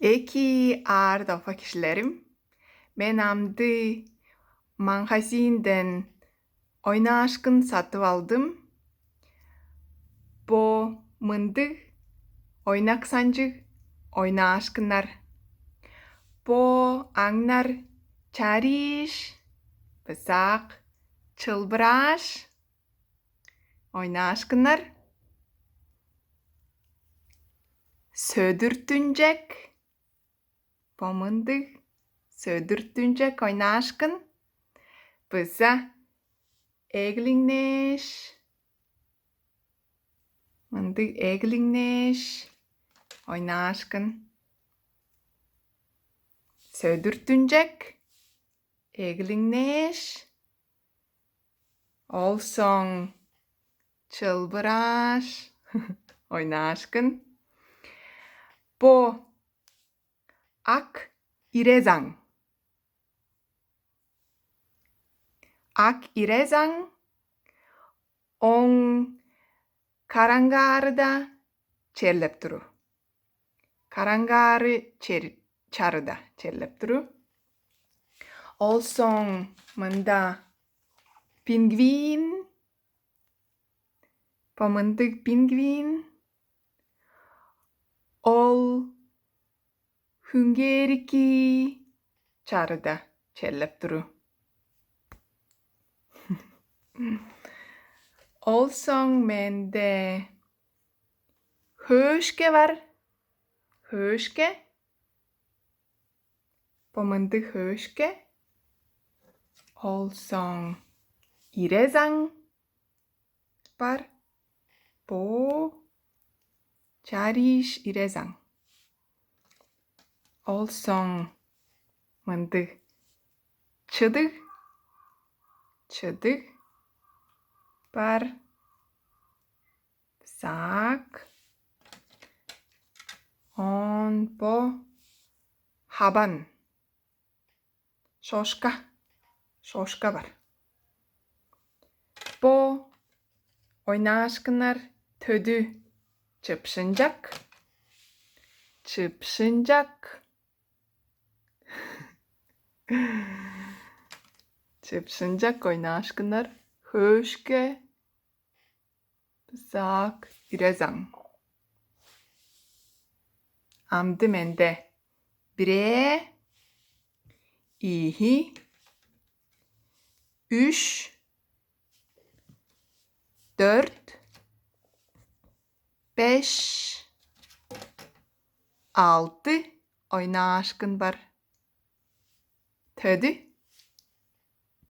Eki arda kişilerim. Ben amdı magazinden oyna aşkın satıp aldım. Bu mındı oynak sancı oyna aşkınlar. Bu angnar çariş besak çılbıraş oyna aşkınlar. Södürtüncek bu mındı södürtüncek oyna aşkın. Bısa Eglingneş. Mındı Eglingneş. Oyna aşkın. Södürtüncek. Eglingneş. Olsong. Çılbıraş. Oyna aşkın. Bu. Ak irezang. Ak irezang. On karangarda çerlep duru. Karangarı çarıda çerlep duru. Olsong mında pingvin. Pamıntık pingvin. Ol hüngeriki çarıda çerlep duru. Olsong mende höşke var. Höşke. Pamıntık höşke. Olsong irezang var. Bu çariş irezang. Olsong mıntık çıdık. Çıdık. Par sak on po haban şoşka var. Bu oyna aşkınlar tödü çıpşıncak çıpşıncak oyna aşkınlar höşke sak irezang. Amdı mende bire ihi üç 4 5 6 oyna aşkın var. Tödü